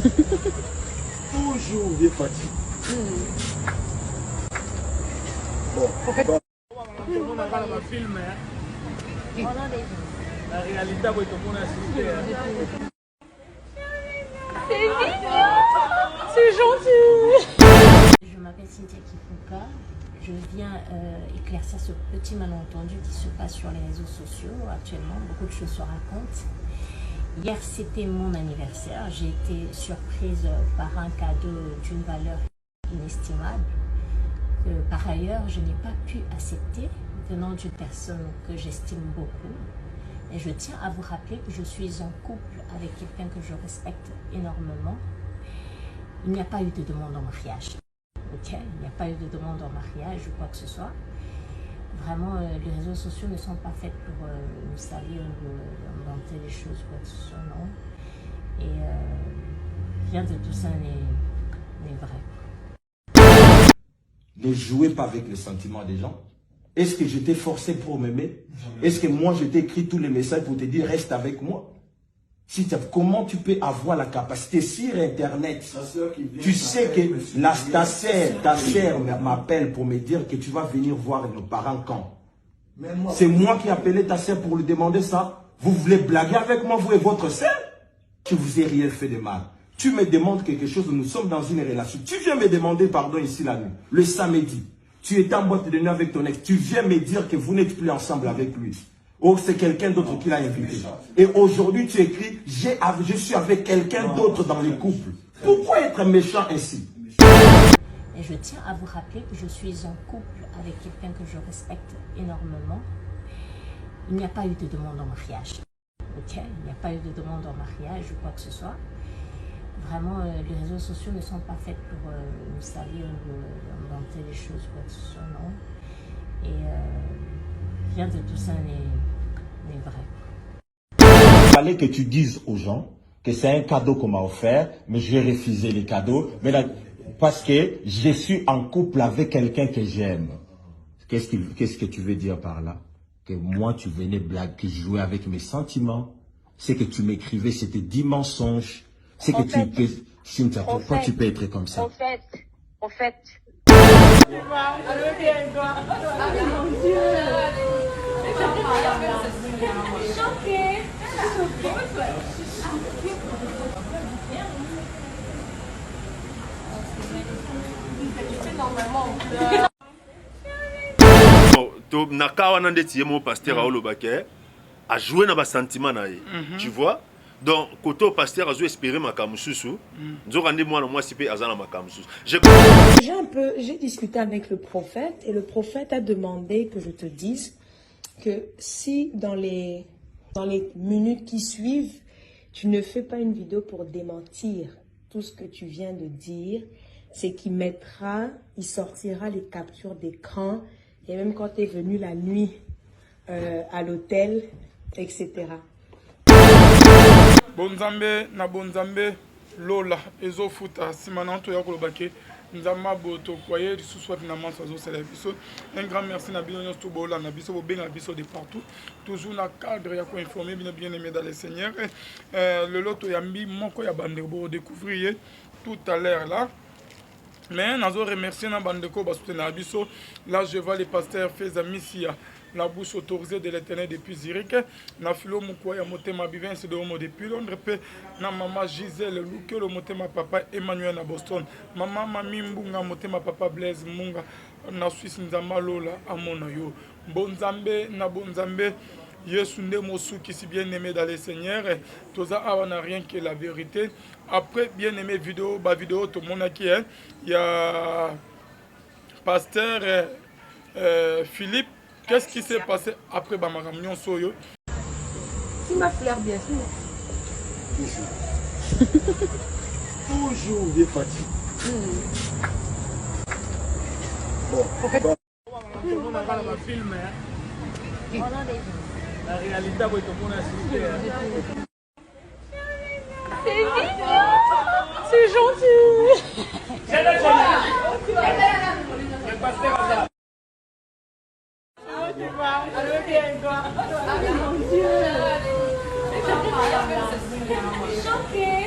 Toujours bien fatigué. Bon. On a un film. La réalité, c'est mignon. C'est gentil. Je m'appelle Cynthia Kifuka. Je viens éclaircir ce petit malentendu qui se passe sur les réseaux sociaux actuellement. Beaucoup de choses se racontent. Hier, c'était mon anniversaire. J'ai été surprise par un cadeau d'une valeur inestimable. Par ailleurs, je n'ai pas pu accepter venant d'une personne que j'estime beaucoup. Et je tiens à vous rappeler que je suis en couple avec quelqu'un que je respecte énormément. Il n'y a pas eu de demande en mariage. Ok, il n'y a pas eu de demande en mariage ou quoi que ce soit. Vraiment, les réseaux sociaux ne sont pas faits pour nous salir ou inventer des choses ou quoi que ce soit, non. Et rien de tout ça n'est vrai. Ne jouez pas avec les sentiments des gens. Est-ce que je t'ai forcé pour m'aimer? Est-ce que moi je t'ai écrit tous les messages pour te dire reste avec moi? Comment tu peux avoir la capacité sur Internet? Tu sais que ta sœur m'appelle pour me dire que tu vas venir voir nos parents quand? C'est moi qui ai appelé ta sœur pour lui demander ça. Vous voulez blaguer avec moi, vous et votre sœur? Je vous ai rien fait de mal. Tu me demandes quelque chose, nous sommes dans une relation. Tu viens me demander pardon ici la nuit, le samedi. Tu étais en boîte de nuit avec ton ex. Tu viens me dire que vous n'êtes plus ensemble avec lui. Oh, c'est quelqu'un d'autre qui l'a invité. Et aujourd'hui, tu écris, je suis avec quelqu'un d'autre dans le couple. Pourquoi être méchant ainsi? Et je tiens à vous rappeler que je suis en couple avec quelqu'un que je respecte énormément. Il n'y a pas eu de demande en mariage. Ok, il n'y a pas eu de demande en mariage ou quoi que ce soit. Vraiment, les réseaux sociaux ne sont pas faits pour nous salir ou inventer des choses ou quoi que ce soit, non. Et rien de tout ça n'est vrai. Il fallait que tu dises aux gens que c'est un cadeau qu'on m'a offert, mais je vais refuser les cadeaux, parce que je suis en couple avec quelqu'un que j'aime. Qu'est-ce que tu veux dire par là? Que moi, tu venais blaguer, que je jouais avec mes sentiments. C'est que tu m'écrivais, c'était 10 mensonges. C'est que tu peux... Cynthia, pourquoi tu peux être comme ça? Au fait. Naka wana ndeti ye mo pasteur aolobake a joué na ba sentiment na ye. Tu vois? Donc côté au pasteur a joué espérer makambo susu. Nzoka ndi mwana mwasi pe azana makambo susu. J'ai discuté avec le prophète et le prophète a demandé que je te dise que si dans les minutes qui suivent, tu ne fais pas une vidéo pour démentir tout ce que tu viens de dire, c'est qu'il sortira les captures d'écran et même quand tu es venu la nuit à l'hôtel, etc. Bonzambe na bonzambe lola ezofuta simananto ya kolobake nzamba boto kwaye lisusu na manso zo sala biso. Un grand merci na bino nyonso bola na biso bo benga biso de partout, toujours na cadre ya ko informer bien aimé dans le Seigneur. Le loto yambi moko ya bande bo découvrir tout à l'heure là. Mais nous remercier na bandeko ba soutenir biso. Là je vois le pasteur Feza Missia, la bouche autorisée de l'Éternel depuis Zurich. Na filo mukwaya motema bivin c'est de homo depuis Londres pe na maman Gisèle Luke le motema papa Emmanuel na Boston. Maman Mami Mbunga motema papa Blaise Munga na Suisse nzamba lola amona yo. Bonzambe na bonzambe Yesu nde mosuki si bien aimé dans le Seigneur. Toza awa n'a rien que la vérité. Après bien aimé vidéo tout le monde qui est, il y a pasteur Philippe. Qu'est-ce qui s'est passé après Bamaramnion Soyo? Tu m'as flair bien sûr. Toujours bien fatigué. Bon. On a un film. La réalité, C'est mignon. C'est gentil. Chanter.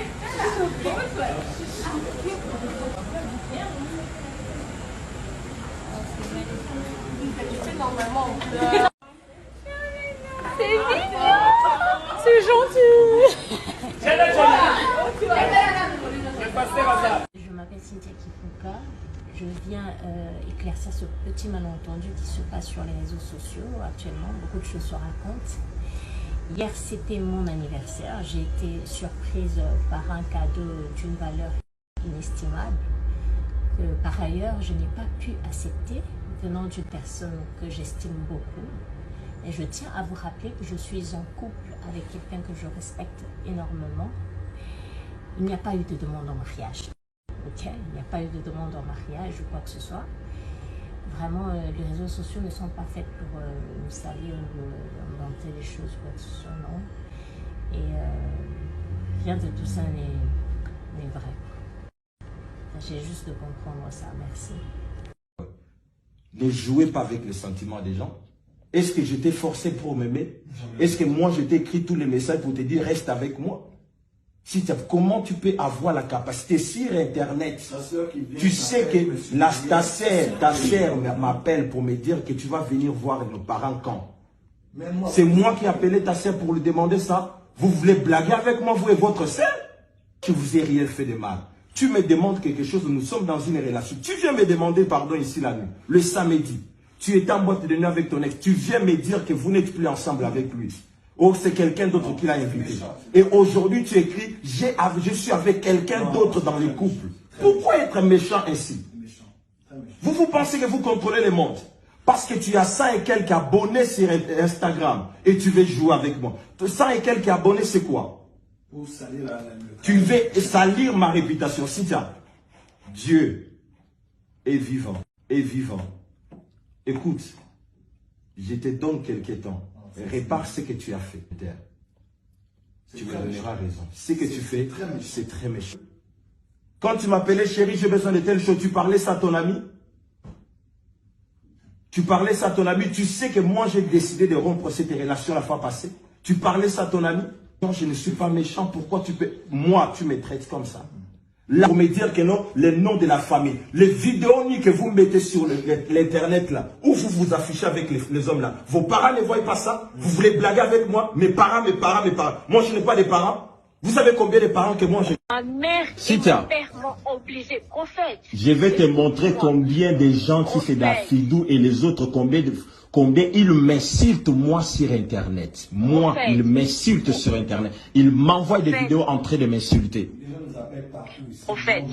Cynthia Kifuka. Je viens éclaircir ce petit malentendu qui se passe sur les réseaux sociaux actuellement. Beaucoup de choses se racontent. Hier, c'était mon anniversaire. J'ai été surprise par un cadeau d'une valeur inestimable que par ailleurs, je n'ai pas pu accepter venant d'une personne que j'estime beaucoup. Et je tiens à vous rappeler que je suis en couple avec quelqu'un que je respecte énormément. Il n'y a pas eu de demande en mariage. Ok, il n'y a pas eu de demande en mariage ou quoi que ce soit. Vraiment, les réseaux sociaux ne sont pas faits pour nous salir ou inventer des choses ou quoi que ce soit, non. Et rien de tout ça n'est vrai. J'ai juste de comprendre ça, merci. Ne jouez pas avec les sentiments des gens. Est-ce que j'étais forcé pour m'aimer? Est-ce que moi, je t'ai écrit tous les messages pour te dire reste avec moi? Comment tu peux avoir la capacité sur Internet? Tu sais que ta sœur m'appelle pour me dire que tu vas venir voir nos parents quand? C'est moi qui ai appelé ta sœur pour lui demander ça. Vous voulez blaguer avec moi, vous et votre sœur? Je vous ai rien fait de mal. Tu me demandes quelque chose, nous sommes dans une relation. Tu viens me demander pardon ici la nuit, le samedi. Tu étais en boîte de nuit avec ton ex. Tu viens me dire que vous n'êtes plus ensemble avec lui. Oh, c'est quelqu'un d'autre qui l'a invité. Et aujourd'hui, tu écris, je suis avec quelqu'un d'autre dans le couple. Pourquoi être méchant ainsi? Vous pensez que vous contrôlez le monde? Parce que tu as 100 et quelques abonnés sur Instagram et tu veux jouer avec moi. 100 et quelques abonnés, c'est quoi? Tu veux salir ma réputation. Cynthia, Dieu est vivant. Est vivant. Écoute, je te donne quelques temps. Répare ce que tu as fait. Tu me donneras raison. Ce que tu fais, c'est très méchant. Quand tu m'appelais chérie, j'ai besoin de telle chose, tu parlais ça à ton ami? Tu parlais ça à ton ami? Tu sais que moi j'ai décidé de rompre cette relation la fois passée. Tu parlais ça à ton ami? Non, je ne suis pas méchant. Pourquoi tu peux... Moi, tu me traites comme ça. Là, pour me dire que non, les noms de la famille, les vidéos que vous mettez sur l'internet là, où vous vous affichez avec les hommes là, vos parents ne voient pas ça? Vous voulez blaguer avec moi? Mes parents. Moi, je n'ai pas de parents. Vous savez combien de parents que moi j'ai? Ma mère Cynthia, et mon père m'ont obligé, prophète. je vais te montrer combien de gens qui c'est d'Afidou et les autres, combien ils m'insultent moi sur Internet. Moi, ils m'insultent sur Internet. Ils m'envoient des vidéos en train de m'insulter. Prophète,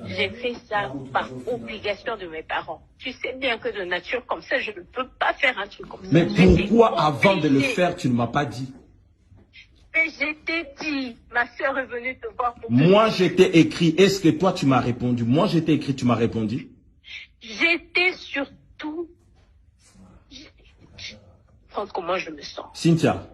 j'ai fait ça par obligation de mes parents. Tu sais bien que de nature comme ça, je ne peux pas faire un truc comme ça. Mais pourquoi avant de le faire, tu ne m'as pas dit? Mais je t'ai dit, ma soeur est venue te voir pour Moi, je t'ai écrit. Est-ce que toi, tu m'as répondu? Moi, je t'ai écrit, tu m'as répondu? J'étais surtout... Comment je me sens. Cynthia,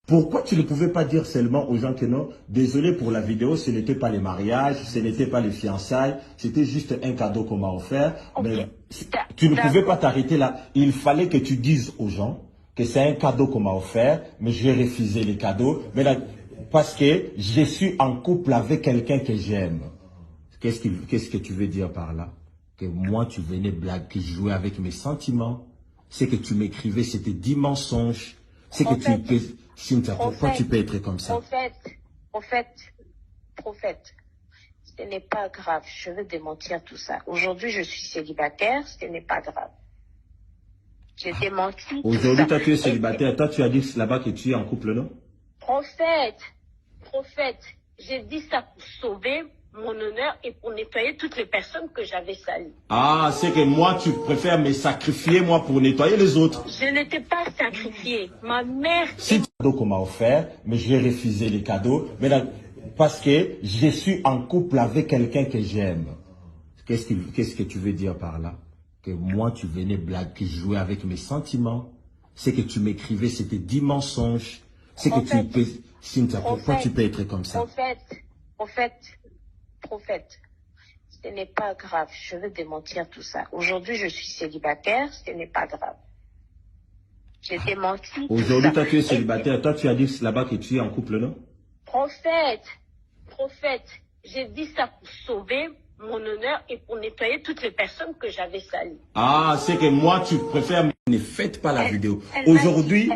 pourquoi tu ne pouvais pas dire seulement aux gens que non, désolé pour la vidéo, ce n'était pas les mariages, ce n'était pas les fiançailles, c'était juste un cadeau qu'on m'a offert. Mais tu ne pouvais pas t'arrêter là. Il fallait que tu dises aux gens que c'est un cadeau qu'on m'a offert, mais j'ai refusé les cadeaux. Mais là, parce que je suis en couple avec quelqu'un que j'aime. Qu'est-ce que tu veux dire par là? Que moi, tu venais blaguer, jouer avec mes sentiments. C'est que tu m'écrivais, c'était 10 mensonges. C'est que tu peux... Cynthia, pourquoi tu peux être comme ça? Prophète, ce n'est pas grave. Je veux démentir tout ça. Aujourd'hui, je suis célibataire, ce n'est pas grave. J'ai démenti. Aujourd'hui, toi, tu es célibataire. Toi, tu as dit là-bas que tu es en couple, non? Prophète, j'ai dit ça pour sauver mon honneur et pour nettoyer toutes les personnes que j'avais salies. Ah, c'est que moi, tu préfères me sacrifier, moi, pour nettoyer les autres. Je n'étais pas sacrifiée. Ma mère... C'est un cadeau qu'on m'a offert, mais j'ai refusé les cadeaux. Mais là, parce que je suis en couple avec quelqu'un que j'aime. Qu'est-ce que tu veux dire par là? Que moi, tu venais blaguer, jouer avec mes sentiments. C'est que tu m'écrivais, c'était 10 mensonges. C'est que tu peux... Cynthia, pourquoi tu peux être comme ça? Prophète, ce n'est pas grave. Je veux démentir tout ça. Aujourd'hui, je suis célibataire, ce n'est pas grave. J'ai démenti. Aujourd'hui, toi, tu es célibataire. Toi, tu as dit là-bas que tu es en couple, non? Prophète, j'ai dit ça pour sauver mon honneur et pour nettoyer toutes les personnes que j'avais salies. Ah, c'est que moi, tu préfères... Ne faites pas la vidéo. Aujourd'hui,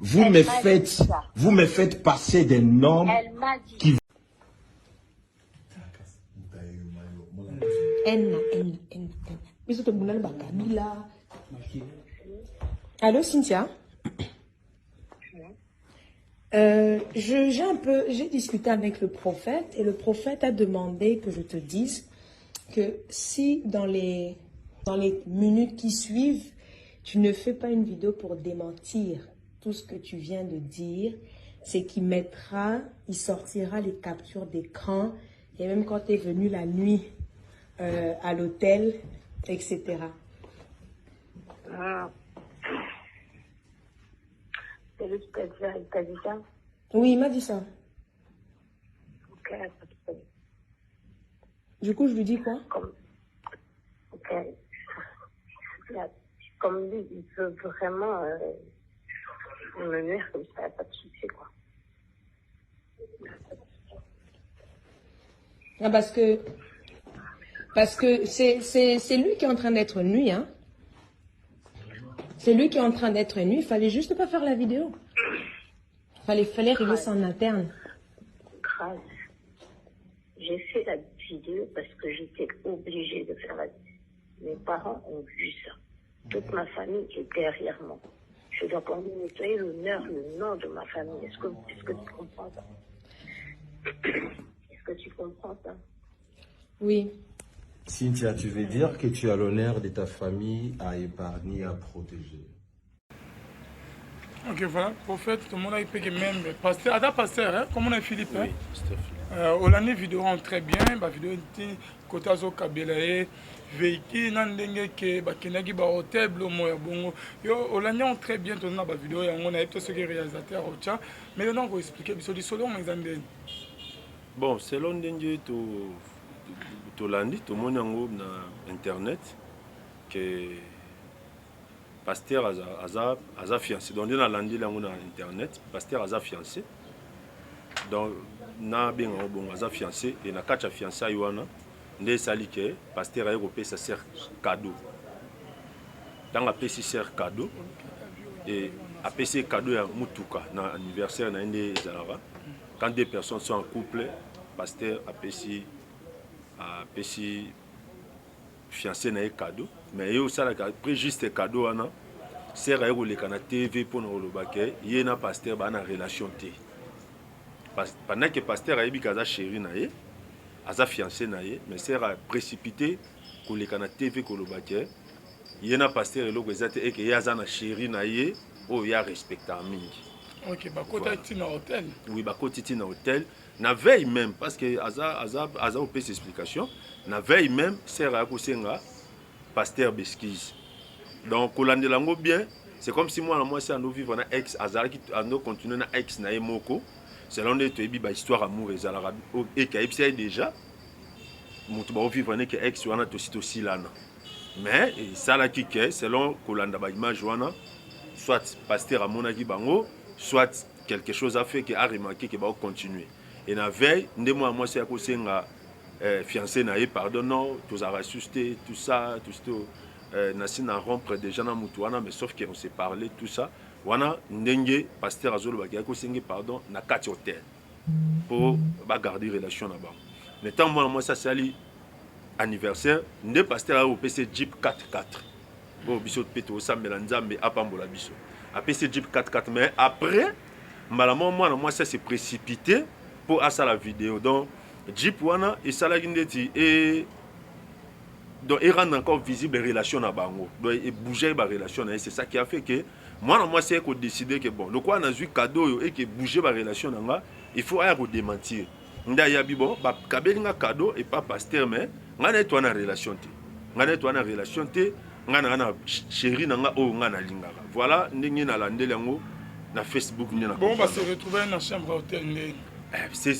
vous me faites passer des normes qui... N. Allô, Cynthia? J'ai discuté avec le prophète et le prophète a demandé que je te dise que si dans les minutes qui suivent, tu ne fais pas une vidéo pour démentir tout ce que tu viens de dire, c'est qu'il sortira les captures d'écran et même quand tu es venu la nuit à l'hôtel, etc. C'est lui qui t'a dit ça? Oui, il m'a dit ça. Ok. Du coup, je lui dis quoi? Ok. Comme lui, il peut vraiment me nuire comme ça, pas de souci, quoi. Ah, parce que c'est lui qui est en train d'être nu, hein. C'est lui qui est en train d'être nu. Il fallait juste pas faire la vidéo. Fallait régler ça en interne. Grâce. J'ai fait la vidéo parce que j'étais obligée de faire la vidéo. Mes parents ont vu ça. Toute ma famille est derrière moi. Je dois quand même nettoyer le nom de ma famille. Est-ce que tu comprends ça? Est-ce que tu comprends ça? Oui. Cynthia, tu veux dire que tu as l'honneur de ta famille à épargner, à protéger. Ok, voilà, prophète, tout le monde a été même pasteur, pasteur, hein, comme on a Philippe. Oui, hein? L'année vidéo rentre très bien, la vidéo est côté Azo Kabelae, véhicule, n'andenge que bakinagi ba hôtel, blomo ya bongo. Yo, l'année rentre très bien, tout le monde a vidéo, on a été ce qui est réalisateur, mais maintenant on va expliquer, parce que selon mes années. Bon, selon Dengue, tout lundi, tout le monde a internet que pasteur a fiancé. Donc, on a lundi là on a internet, pasteur a fiancé. Donc, na bien bon a fiancé et na kacha fiancé yoana, ndé sali que pasteur a europé sa sœur cadeau. Dans la PC sœur cadeau et a PC cadeau ya mutuka na anniversaire na ndé zalara. Quand deux personnes sont en couple, pasteur a PC fiancé na cadeau, mais yo ça après juste cadeau ana sœur a eu le TV pour nous le baquet, il na pasteur ba na relation té. Pendant que pasteur a eu kaza chéri na ye, aza fiancé na ye, mais sœur a précipité pour le TV pour le baquet, il na pasteur lo ezate et que ya za na chéri na ye, o ya respecta mingi. Ok, bah côté tina hôtel. Oui, bah côté tina hôtel. Na veille même, parce que Aza opé ses explications, na veille même, sœur a kosenga pasteur Besquise. Donc, Kolande Lango bien, c'est comme si moi, c'est à nous vivre na ex Aza qui a nous continuer na ex na emoko. Selon les tuebi ba histoire amour et zala et kaipsi déjà. Mutu ba vivre na que ex wana to aussi là. Mais ça là qui est selon Kolanda ba image wana, soit pasteur amonaki bango, soit quelque chose a fait qui a remarqué que va continuer. Et la veille, moi c'est à cause de fiancé naïe, pardon, non, tous a ressuscité, tout ça, na rompre déjà na mutuana, mais sauf qu'on s'est parlé, tout ça. Wana, ndenge, pasteur Azolo Bakia, pardon, na 4 hôtels pour garder relation là-bas. Mais tant moi ça c'est anniversaire, ndé pasteur a au PC Jeep 4x4. Bon, biso peto sa melanzambe apambola biso. A PC Jeep 4x4, mais après, malalement moi ça s'est précipité pour asa la vidéo. Donc Jeep wana et ça la gindeti et donc il rend encore visible les relations à bango. Donc il bouger les relations, c'est ça qui a fait que moi c'est qu'on décider que bon, le quoi on a eu cadeau et que bouger les relations là, il faut aller démentir. Nda ya bibo ba kabelinga cadeau et pas pasteur mais ngana to na relation té. Ngana to na relation té, ngana na chéri nanga o ngana lingaka. Voilà ndenge na landeli yango na Facebook ni na. Bon bah se retrouver dans chambre hôtel né. C'est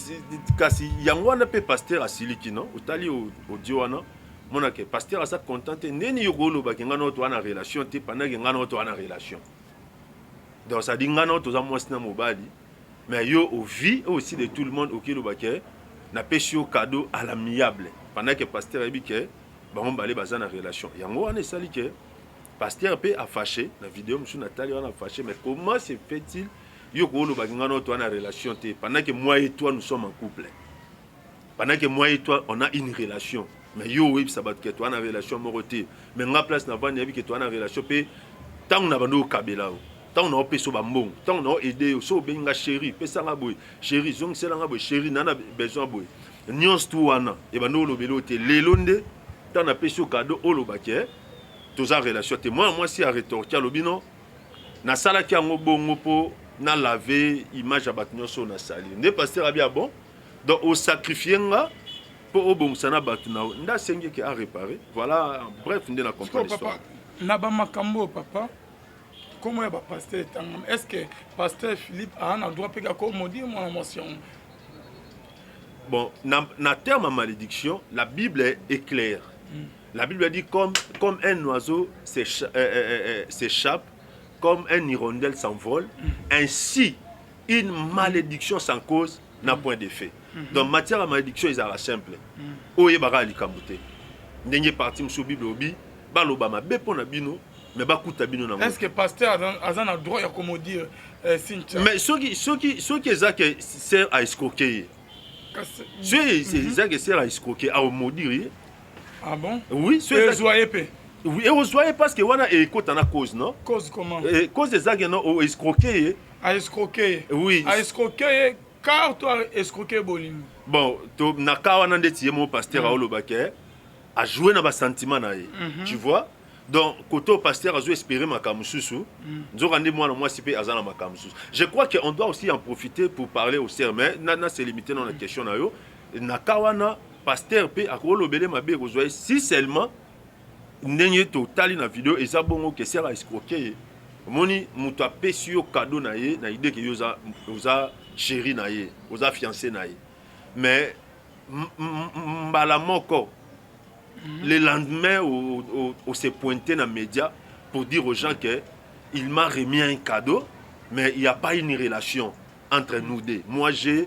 kasi yango wana pe pasteur asiliki non otali audio wana mona ke pasteur asa contenté neni yogolo ba kenga no to wana relation te pendant que ngana to wana relation donc ça dit ngana to za mwasina mobali mais yo au vie aussi de tout le monde auquel ba ke na pesio cadeau à l'amiable pendant que pasteur ebi ke ba on balé bazana relation yango wana sali ke pasteur pe a fâché la vidéo monsieur Nathalie wana fâché mais comment se fait-il yo ko lo bakinga no to na relation te pendant que moi et toi nous sommes en couple pendant que moi et toi on a une relation mais yo oui ça bat que toi na relation moroté mais nga place na vandi que toi na relation pe tant na bando kabela tant na opeso ba mbong tant na aider so benga chéri pesa nga boy chéri zong sela nga boy chéri nana besoin boy nyons tu wana e bando lobelo te lelonde tant na peso cadeau olobake tous en relation te moi si a rétorquer lobino na sala ki ngo bongo po na laver image abat nyonso na sali nde pasteur abia bon donc au sacrifier nga pour au bon sana batu na nda sengi ki a réparer voilà bref nde na comprendre l'histoire na ba makambo papa comment ya ba pasteur tangam est-ce que pasteur Philippe a un droit peka ko maudire mon émotion bon na terme malédiction la Bible est claire la Bible dit comme un oiseau s'échappe comme un hirondelle s'envole ainsi une malédiction sans cause n'a point d'effet. Donc matière à malédiction ils sont simple. Oye bara likambote. Ndenge parti mso Bible obi ba lobama be pona bino mais ba kuta bino na. Est-ce que pasteur a un droit ya comme dire Cynthia? Mais ceux qui ezake sert à escroquer. Ceux ezake sert à escroquer à maudire. Ah bon? Oui, ceux ezake. Oui, et vous voyez parce que wana écoute en cause non? Cause comment? Cause ezake non au escroquer. À escroquer. Oui. À escroquer. Car toi escroquer bolim. Bon, to nakawa nande tiye mo pasteur Aolobake a joué na ba sentiment na ye. Tu vois? Donc koto pasteur a joué espérer makamususu. Nzo rande moi sipé azana makamususu. Je crois qu'on doit aussi en profiter pour parler au sermon. Na c'est limité dans la question na yo. Nakawa na pasteur pe akolobele mabe kozwa si seulement ndenge to tali na vidéo eza bongo que sera escroquer. Moni muto apesi yo cadeau na ye na idée que yoza chéri na ye, oza fiancé na ye. Mais mbala moko le lendemain on s'est pointé dans les médias pour dire aux gens que il m'a remis un cadeau mais il n'y a pas une relation entre nous deux. Moi j'ai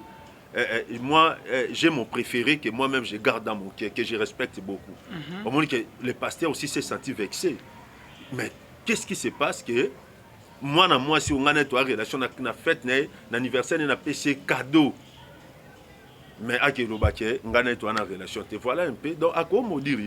mon préféré que moi-même je garde dans mon cœur, que je respecte beaucoup. Au moment que le pasteur aussi s'est senti vexé. Mais qu'est-ce qui se passe que moi si on a une relation na fête na anniversaire na PC cadeau mais à quel obake on a une relation te voilà un peu donc à quoi maudire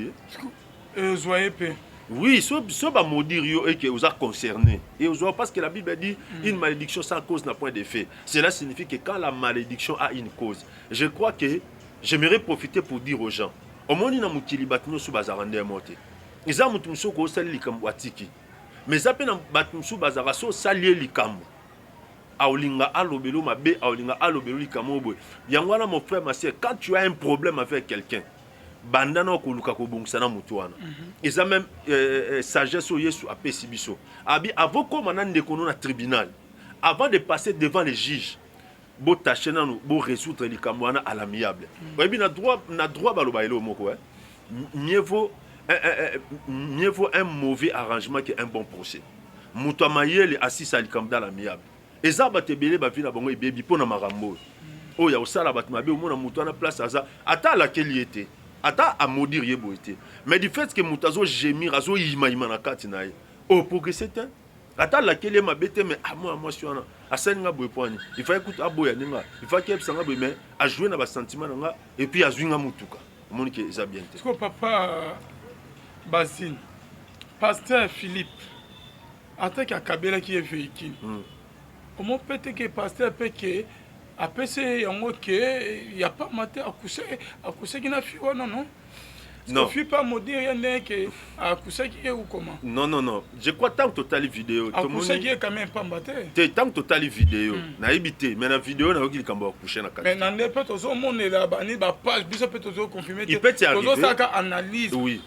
joyeux peu oui so ba maudire yo et que vous a concerné et vous parce que la Bible dit une malédiction sans cause n'a point d'effet. Cela signifie que quand la malédiction a une cause, je crois que j'aimerais profiter pour dire aux gens au moins na mukili batino su bazarande moté ils a mutu soko sali likambo atiki mais après na batumsu bazara so salier likambo aolinga alobelo mabe aolinga alobelo likambo boy yango na mon frère ma sœur quand tu as un problème avec quelqu'un bandana ko luka ko bongisa na mutu wana eza même sagesse o Yesu apesi biso abi avoko manande kono na tribunal avant de passer devant les juges bo tâcher na bo résoudre likambo wana à l'amiable oyebi na droit baloba elo moko mieux vaut un mauvais arrangement qu'un bon procès. Muto mayele assis à likamda l'amiable. Eza batebele ba vina bango ebebi pona marambo. Oya osala batmabe omona muto na place aza ata laquelle était. Ata a maudire yebo était. Mais du fait que mutazo gémir azo yima na kati na ye. Oh pour que c'est un ata laquelle ma bête mais à moi sur a senga boy poani. Il faut écouter aboya ninga. Il faut que sanga boy mais a jouer na ba sentiment nga et puis a zwinga mutuka. Monique eza bien. Est-ce que papa Basine, pasteur Philippe, attaque à Kabela qui est véhicule. Comment peut-être que pasteur peut que après c'est il n'y a pas maté à coucher qui n'a fait non. Non. Ne pas maudire rien que à coucher qui est ou comment. Non. Je crois tant que total vidéo. À coucher qui est quand même pas maté. Tant que total vidéo. Na évité mais la vidéo na qui kambo coucher na kati. Mais nan peut toujours monde là-bas ni ba page biso peut toujours confirmer que. Il peut y arriver. Toujours ça analyse. Oui.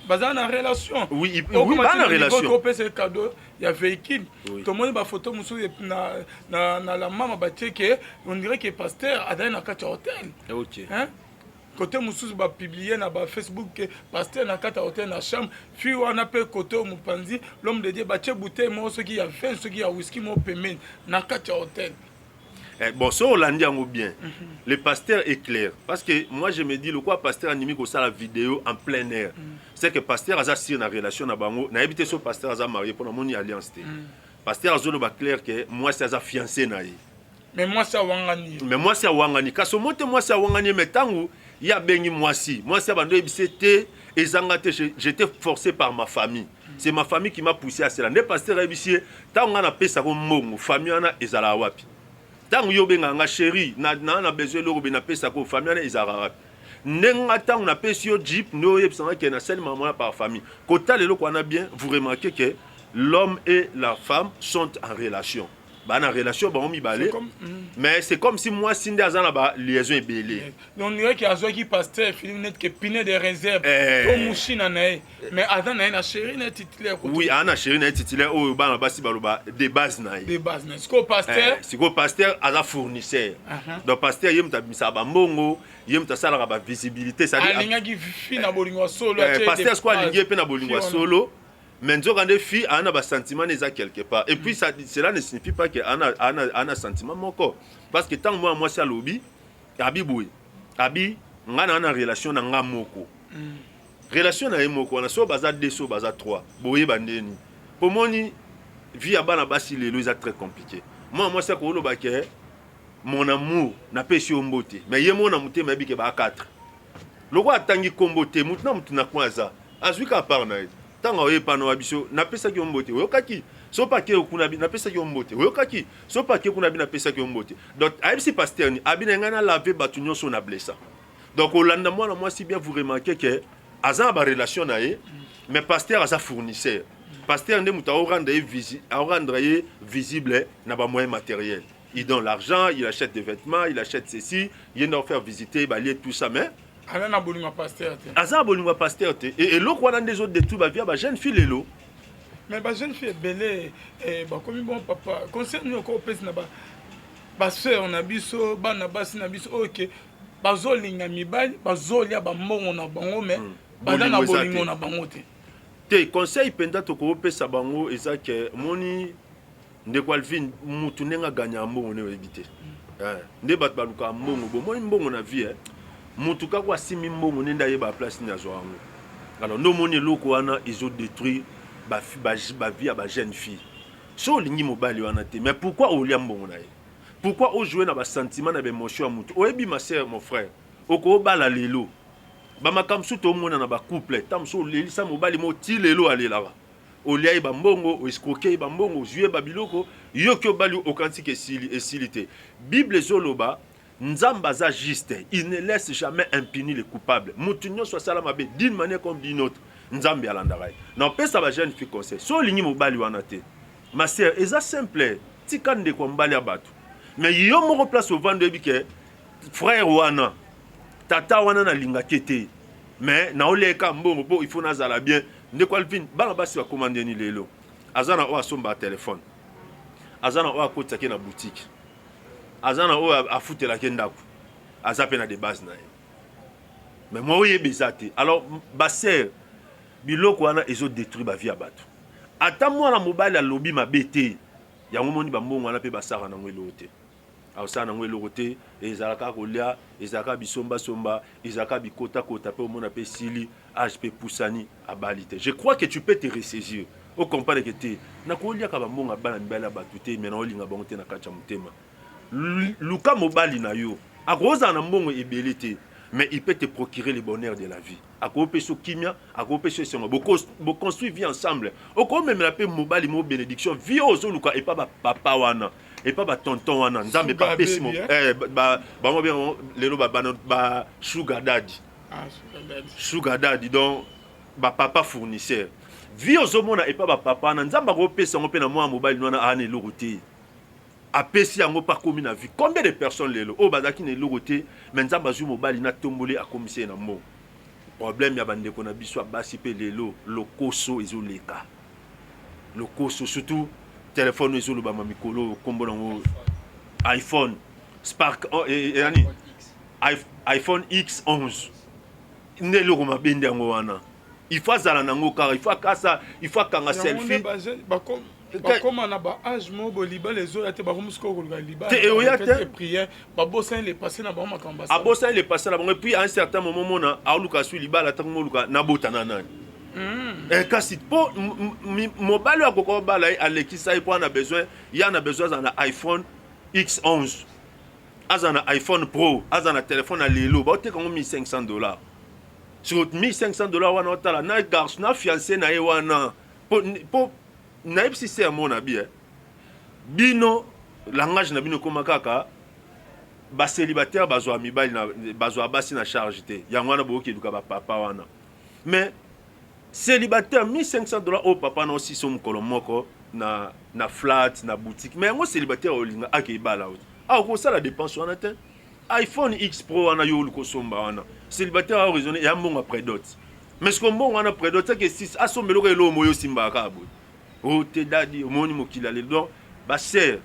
Basé en relation. Oui, dans la relation. Il cadeau, il y a véhicule. Tout le monde a photo na la maman que on dirait que pasteur a dans un hôtel. OK. Hein? Côté mususu ba publier na ba Facebook que pasteur na kata hôtel na chambre, puis on appelle côté mupanzi, l'homme de Dieu ba tie bouteille mo ce qui a fait ce qui a whisky mo paiement na kata hôtel. Bon, ça, on l'a dit bien. Le pasteur est clair. Parce que moi, je me dis, le quoi pasteur anime comme ça la vidéo en plein air. C'est que pasteur a si une relation à Bango. N'a évité ce pasteur a marié pour mon alliance. Pasteur a zone clair que moi, c'est un fiancé. Mais moi, c'est à Wangani. Mais moi, c'est à Wangani. Quand ce monte, moi, c'est à Wangani. Mais tant il y a bengi moi si abando ebisete ezangate j'étais forcé par ma famille. C'est ma famille qui m'a poussé à cela. Ne pasteur ebisier tant on a pesa ko mbongo famille ana ezala wapi. Tant yo benga nga chéri na besoin lo be na pesa ko famille ana ezala wapi. Nenga tant on a pesi yo jeep no yebsanga ke na seul maman par famille. Kota lelo ko na bien vous remarquez que l'homme et la femme sont en relation. Bah, en relation, bah, on m'y balait. Mais c'est comme si moi, si on a ba liaison est belée. On dirait qu'il y a un qui pasteur, Philippe net qui piné des réserves. Comme Mouchina nae. Mais Adam nae na chéri na titulaire. Oui, ana chéri na titulaire. Oh, bah na basi baloba des bases nae. Des bases nae. C'est quoi pasteur? C'est quoi pasteur à la fournisseur. Donc pasteur yem ta bisa ba mongo, yem ta sala ba visibilité. Ça dit. Alinga qui fi na bolingwa solo. Pasteur c'est quoi alinga pe na bolingwa solo. Mais quand des filles ont un sentiment quelque part. Et puis cela ne signifie pas qu'il y a un sentiment mon corps. Parce que tant que moi c'est à l'obi, abi boui, abi, on a une relation na nga moko. Relation na moko, on a soit bazar 2, soit bazar 3. Boye bandeni. Pour moi ni vie à bana basi lelo c'est très compliqué. Moi c'est ko lo ba ke mon amour na pesi ombote. Mais yemo na muté mais bi ke ba 4. Loko atangi kombote, mutna mutuna kwaza. Azuka par na. Tanga epano abiso na pesa ki ombote oyokaki so pa ke okunabi na pesa ki ombote oyokaki so pa ke okunabi na pesa ki ombote donc ayebisi pasteur ni abi na ngana laver batu nyonso na blessa donc olanda moi si bien vous remarquez que aza ba relation na ye mais pasteur aza fournisseur pasteur nde muta rendre visible na ba moyen matériel il donne l'argent il achète des vêtements il achète ceci il doit faire visiter balier tout ça mais Alana bolinga pasteur te. Aza bolinga pasteur te. Et l'autre wana des autres de tout ba via ba jeune fille lelo. Mais ba jeune fille belé ba comme bon papa concerne nous ko pesi na ba sœur na biso ba na basi na biso OK. Ba zolinga mibali ba zolia ba mbongo na bango mais ba na bolingo na bango te. Te conseil penda to ko pesa bango ezake moni ndeko Alvin mutu nenga ganya mbongo ne ebité. Nde bat baluka mbongo bo moni mbongo na vie mutuka kwa simi mbongo nenda yeba place na zo ango. Alors no moni loko wana ils ont détruit ba vie à ba jeune fille. So lingi mobali wana te mais pourquoi olia mbongo na ye? Pourquoi o jouer na ba sentiment na ba émotion mutu? Oyebi ma sœur mon frère. Oko bala lelo. Ba makamsu to mona na ba couple tamso lelisa mobali mo ti lelo alela. Olia ba mbongo o escroquer ba mbongo jouer ba biloko yo ki obali okantike esilité. Bible zoloba Nzamba za juste, il ne laisse jamais impuni les coupables. Moutinho soit salamabe d'une manière comme d'une autre. Nzambe alandarai. Non, pas ça va jeune fille conseil. So lingi mobali wanate. Ma sœur, eza simple. Tikande ko mbali abatu. Mais yo mo place au vendre bike frère wana. Tata wana na linga kete. Mais na oleka mbongo bo il faut nazala bien. Ndeko Alvin bana basi wa commander ni lelo. Azana o asomba téléphone. Azana o akotaki na boutique. Azana o a foutu la kendako. Azape na de base na. Mais moi oye bezate. Alors basser biloko wana ezo détruit ba vie abatu. Ata moi na mobile a lobby ma BT. Ya ngomoni ba mbongo wana pe basara na ngwelo te. Alors ça na ngwelo te ezalaka kolia, ezalaka bisomba somba, ezalaka bikota kota pe omona pe sili, HP poussani abalite. Je crois que tu peux te ressaisir. Au compare que te na kolia ka ba mbongo bana mbala batu te mais na olinga bango te na kacha mutema. Luka mobali na yo akoza na mbongo ebelete mais il peut te procurer le bonheur de la vie akope so kimia akope so songo bo construire vie ensemble oko même la paix mobali mo bénédiction vie ozo luka et pas papa wana et pas ba tonton wana nzambe pa pesi mo ba mo bien lelo ba sugar daddy sugar daddy donc ba papa fournisseur vie ozo mona et pas ba papa na nzamba ko pesa ngo pe na moi mobali wana ane lokote apesi yango pas commis na vie. Combien de personnes lelo o bazaki ne logote menza bazu mobali na tombole a commisé na mo. Problème ya bande ko na biso basi pe lelo lokoso ezoleka. Lokoso surtout téléphone ezolo ba mamikolo kombo nango iPhone Spark iPhone X11. Ne lo ma bende yango wana. Il faut zala nango car il faut kasa il faut kanga selfie. Comme on a ba âge mo boliba les autres ba musko ko liba te oyate prière ba bossa les passer na ba makamba a bossa les passer na ba et puis à un certain moment mona a luka su liba la tango luka na botana nani kasi po mobile akoko bala aleki ça il a besoin il y en a besoin d'un iPhone X11 azana iPhone Pro, azana téléphone à lelo, ba te kango $1,500. Sur $1,500 wana otala na garçon na fiancé na ye wana po na epsi c'est mon abi bino langage na bino koma kaka ba célibataire bazwa mibali na bazwa basi na charge te yango wana boki duka ba papa wana mais célibataire $1,500 au papa na aussi son kolomoko na flat na boutique mais yango célibataire olinga akebala ah ko ça la dépense wana te iPhone X Pro wana yo luko somba wana célibataire a raisonné ya mbongo après d'autres mais ce qu'on mbongo wana après d'autres que si asombelo ko elo moyo simba ka bo o te dadi omoni mokila le don ba sœur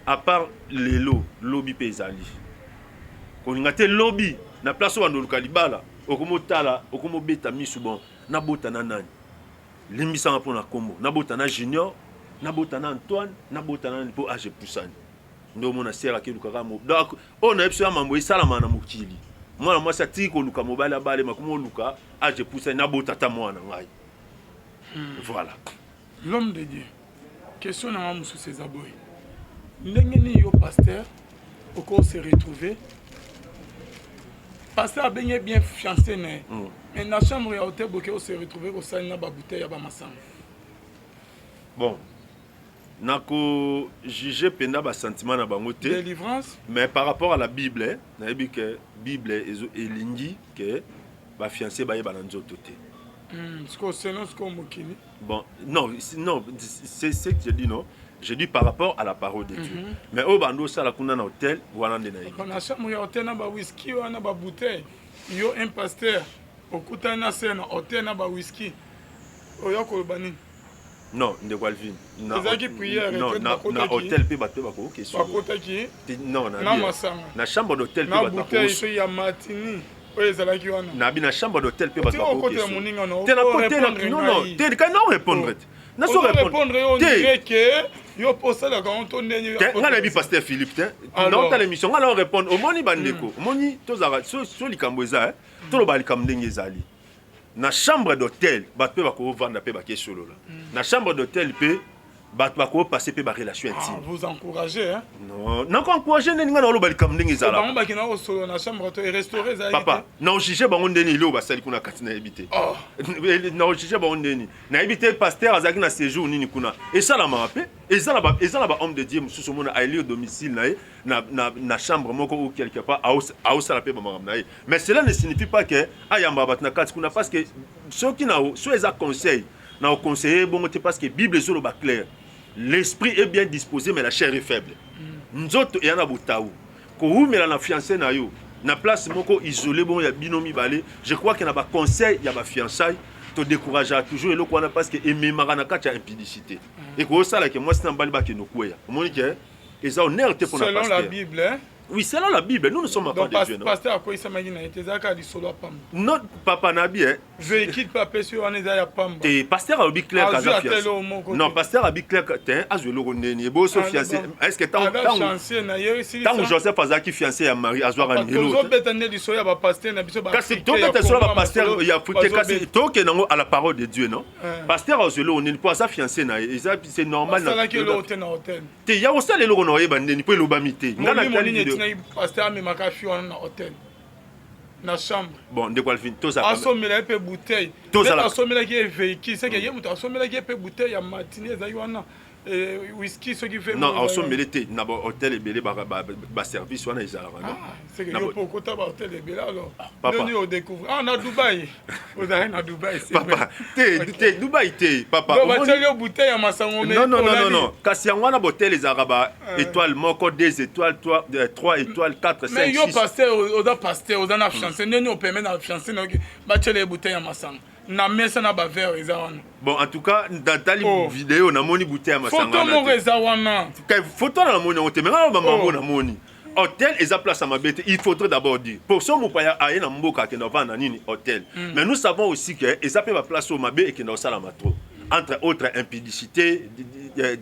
à part les lobby pezali kolinga te lobby na place wa ndoluka libala okomotala okomobeta misu bon na bota na nani limbisa mpona kombo na bota na Junior na bota na Antoine na bota na po age pusani ndo mona sera ke lukaka mo donc on a epso mambo esalama na mokili mwana mwasi atiki koluka mobali abale makomo luka age pusani na bota ta mwana ngai voilà l'homme de Dieu question na musu ces aboy ndenge ni yo pasteur oko se retrouver pasteur a bien fiancé né mais na chambre ya hôtel boke se retrouver ko sali na ba bouteille ya ba masanga bon nako juger penda ba sentiment na bango te délivrance mais par rapport à la Bible na yebi que Bible elingi que ba fiancé ba yeba na nzoto te selon ce qu'on mokini bon non c'est ce que je dis non je dis par rapport à la parole de Dieu mais au bando ça la kuna na hôtel wana ndena yiki on a chambre ya hôtel na ba whisky wana ba bouteille yo un pasteur okuta na scène hôtel na ba whisky oyo ko bani non ndeko Alvin na hôtel pe bato ba ko question bakota ki non na masanga na chambre d'hôtel pe na bato bouteille so ya matini oyo ezalaki wana na bi na chambre d'hôtel pe bato ba ko question te na côté non te ka non répondre na so répondre on dirait que yo posa la quand on ndeni ngana bi pasteur Philippe te non ta l'émission ngana répondre au moni bandeko moni tozara so likambo eza to lo ba likambo ndenge ezali na chambre d'hôtel bato pe bako vanda pe ba kesolo la na chambre d'hôtel pe bato bako passer pe ba relation intime vous encouragez hein non non ko encourager ndenge ngana lo ba likambo ndenge ezala bango bakina o solo na chambre d'hôtel restaurer za papa na juger bango ndeni ile o basali kuna katina ebité na juger bango ndeni na ebité pasteur azaki na séjour nini kuna et ça la mape ezala ba homme de Dieu mususu mona aili au domicile na chambre moko ou quelque part a sala pe ba makamna mais cela ne signifie pas que ayamba batna kati kuna parce que ceux qui na so eza conseil na conseiller bon parce que Bible sur le bas clair l'esprit est bien disposé mais la chair est faible nzoto yana botaou ko umela na fiancé na yo na place moko isolé bon ya binomi balé je crois que na ba conseil ya ba fiançailles te décourager toujours eloko wana parce que ememaka na kati ya impudicité et ko sala que moi c'est mbali ba ke nokuya omoni que eza honneur te pour na pasteur selon la Bible hein oui selon la Bible nous sommes enfants de Dieu non pasteur quoi ça m'a dit na etezaka di solo pam non papa nabi hein je quitte papa sur on ya pam te pasteur a bi clair kaza fiancé non pasteur a bi clair te azwelo koneni bo so fiancé est-ce que tant Joseph azaki fiancé ya Marie azwara ngelo to betane di soya ba pasteur na biso ba kasi to betane so ba pasteur ya futé kasi to ke nango à la parole de Dieu non pasteur azwelo oneni po sa fiancé na c'est normal na hôtel te ya osala eloko na oyeba ndeni po elobamite ngana kali pasteur me makafi wana na hôtel na chambre bon de quoi fin tout ça asomela pe bouteille tout ça asomela ki véhicule c'est que yemuto asomela ki pe bouteille ya matinée za wana whisky ce qui fait non asomela te na hôtel ebele ba service wana ezala c'est que yo pokota ba hôtel ebele alors nous on découvre on a Dubaï vous avez na Dubaï c'est papa te Dubaï te papa on va tell yo bouteille ya masango non kasi yango wana hôtel ezala ba étoile moko 2 étoiles 3 étoiles 4 5 6 mais yo pasteur oza na fiancé neni on permet na fiancé na ba tell bouteille ya masango na mesa na ba verre eza wana bon en tout cas dans ta vidéo na moni bouteille ya masanga photo mo eza wana kay photo na moni on te mais ba mambo na moni hôtel eza place à mabete il faudrait d'abord dire pour son mopaya aye na mboka ke na vana nini hôtel mais nous savons aussi que eza pe ba place au mabe et que na sala matro entre autres impudicité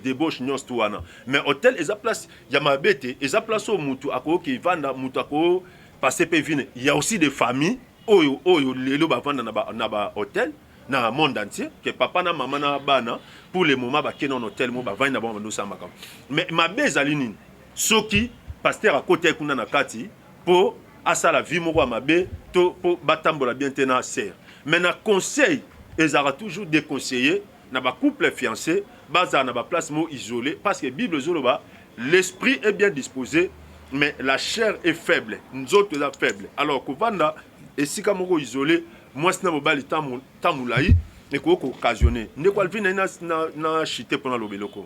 débauche nyos tout wana mais hôtel eza place ya mabete eza place au mutu ako ki vanda mutu ako passer pe vine il y a aussi des familles oyo lelo bavanda na ba hôtel na monde entier que papa na maman na bana pour le moment ba kenon hôtel mo bavanda na ba ndo samba kam mais ma bezali nini soki pasteur à côté kuna na kati pour asa la vie moko mabe to pour batambola bien tena serre. Mais na conseil ezara toujours déconseillé na ba couple fiancé baza na ba place mo isolé parce que Bible zoloba l'esprit est bien disposé mais la chair est faible, nous autres là faible. Alors kovanda esika moko isolé moi sina mobali tamulai et ko occasionner ne ko alvina na chité pendant lobeloko.